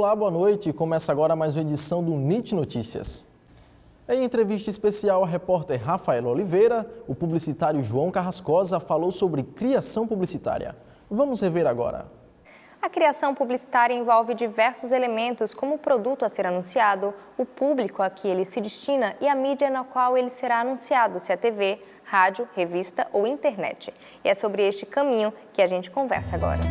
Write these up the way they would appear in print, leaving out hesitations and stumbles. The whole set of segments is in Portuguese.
Olá, boa noite. Começa agora mais uma edição do NIT Notícias. Em entrevista especial, a repórter Rafaela Oliveira, o publicitário João Carrascosa falou sobre criação publicitária. Vamos rever agora. A criação publicitária envolve diversos elementos, como o produto a ser anunciado, o público a que ele se destina e a mídia na qual ele será anunciado, se é TV, rádio, revista ou internet. E é sobre este caminho que a gente conversa agora.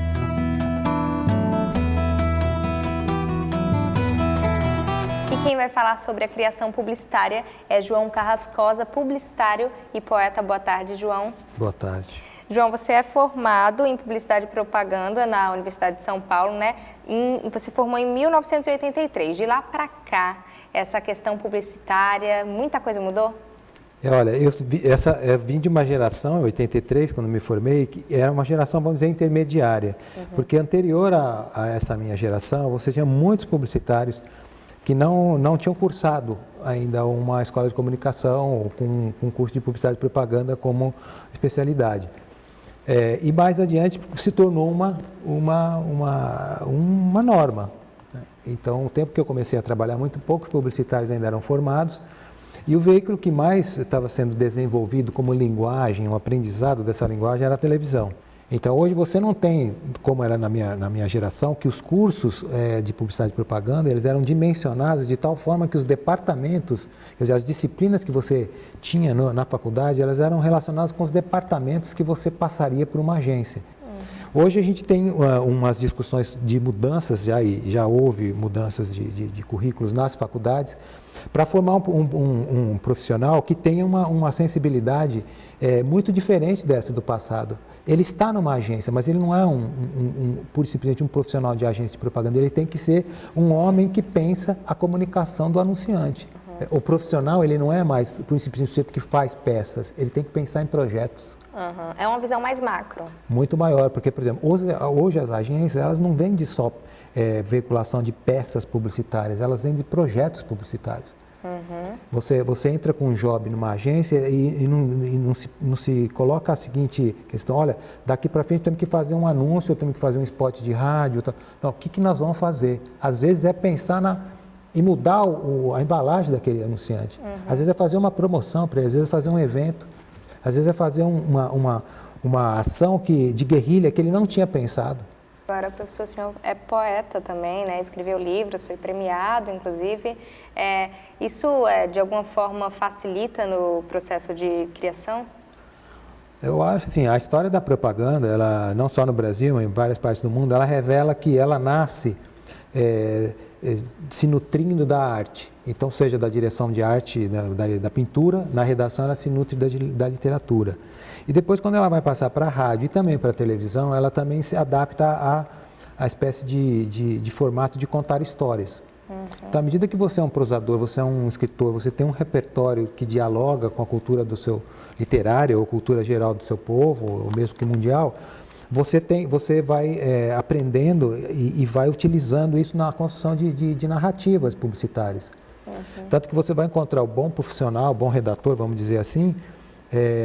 E quem vai falar sobre a criação publicitária é João Carrascosa, publicitário e poeta. Boa tarde, João. Boa tarde. João, você é formado em Publicidade e Propaganda na Universidade de São Paulo, né? Você formou em 1983. De lá para cá, essa questão publicitária, muita coisa mudou? Olha, eu vim de uma geração, em 83, quando me formei, que era uma geração, vamos dizer, intermediária. Porque anterior a essa minha geração, você tinha muitos publicitários que não tinham cursado ainda uma escola de comunicação ou com um curso de Publicidade e Propaganda como especialidade. E mais adiante se tornou uma norma. Então, o tempo que eu comecei a trabalhar, muito poucos publicitários ainda eram formados, e o veículo que mais estava sendo desenvolvido como linguagem, um aprendizado dessa linguagem, era a televisão. Então, hoje você não tem, como era na minha geração, que os cursos de Publicidade e Propaganda, eles eram dimensionados de tal forma que os departamentos, quer dizer, as disciplinas que você tinha na faculdade, elas eram relacionadas com os departamentos que você passaria por uma agência. Hoje a gente tem umas discussões de mudanças, já houve mudanças de currículos nas faculdades, para formar um profissional que tenha uma sensibilidade muito diferente dessa do passado. Ele está numa agência, mas ele não é pura e simplesmente um profissional de agência de propaganda, ele tem que ser um homem que pensa a comunicação do anunciante. O profissional, ele não é mais pura e simplesmente o sujeito que faz peças, ele tem que pensar em projetos. É uma visão mais macro. Muito maior, porque, por exemplo, hoje as agências, elas não vendem só veiculação de peças publicitárias, elas vendem projetos publicitários. Você entra com um job numa agência e não se coloca a seguinte questão: olha, daqui para frente temos que fazer um anúncio, temos que fazer um spot de rádio. Não, o que nós vamos fazer? Às vezes é pensar em mudar a embalagem daquele anunciante. Às vezes é fazer uma promoção para ele, às vezes é fazer um evento, às vezes é fazer uma ação de guerrilha que ele não tinha pensado. Agora, professor, o senhor é poeta também, né? Escreveu livros, foi premiado, inclusive. Isso, de alguma forma, facilita no processo de criação? Eu acho assim, a história da propaganda, ela, não só no Brasil, mas em várias partes do mundo, ela revela que ela nasce se nutrindo da arte. Então, seja da direção de arte, da pintura, na redação ela se nutre da literatura. E depois, quando ela vai passar para a rádio e também para a televisão, ela também se adapta à espécie de formato de contar histórias. Então, à medida que você é um prosador, você é um escritor, você tem um repertório que dialoga com a cultura do seu literária ou cultura geral do seu povo, ou mesmo que mundial, você vai aprendendo e vai utilizando isso na construção de narrativas publicitárias. Tanto que você vai encontrar o bom profissional, o bom redator, vamos dizer assim,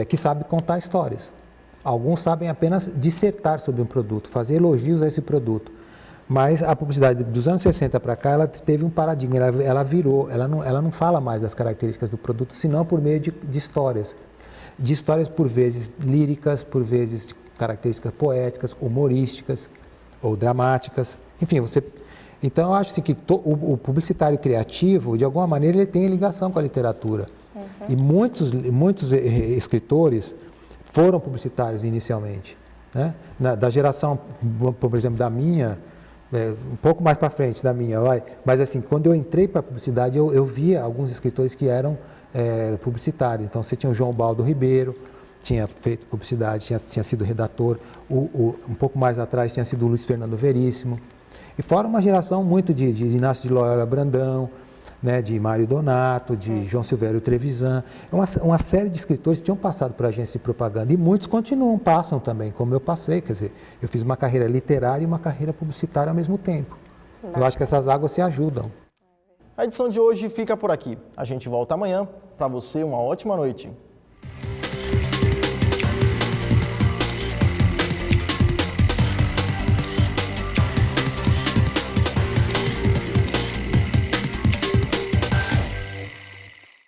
que sabe contar histórias. Alguns sabem apenas dissertar sobre um produto, fazer elogios a esse produto. Mas a publicidade dos anos 60 para cá, ela teve um paradigma, ela virou, ela não fala mais das características do produto, senão por meio de histórias. De histórias, por vezes, líricas, por vezes, de características poéticas, humorísticas ou dramáticas. Enfim, Então, eu acho assim, que o publicitário criativo, de alguma maneira, ele tem ligação com a literatura. E muitos escritores foram publicitários inicialmente. Né? Da geração, por exemplo, da minha, um pouco mais para frente da minha, mas assim, quando eu entrei para a publicidade, eu via alguns escritores que eram publicitários. Então, você tinha o João Baldo Ribeiro, tinha feito publicidade, tinha sido redator. Um pouco mais atrás tinha sido o Luiz Fernando Veríssimo. E fora uma geração muito de Inácio de Loyola Brandão, né, de Mário Donato, de João Silvério Trevisan, uma série de escritores que tinham passado por agência de propaganda e muitos passam também, como eu passei, quer dizer, eu fiz uma carreira literária e uma carreira publicitária ao mesmo tempo. Eu acho que essas águas se ajudam. A edição de hoje fica por aqui. A gente volta amanhã. Para você, uma ótima noite.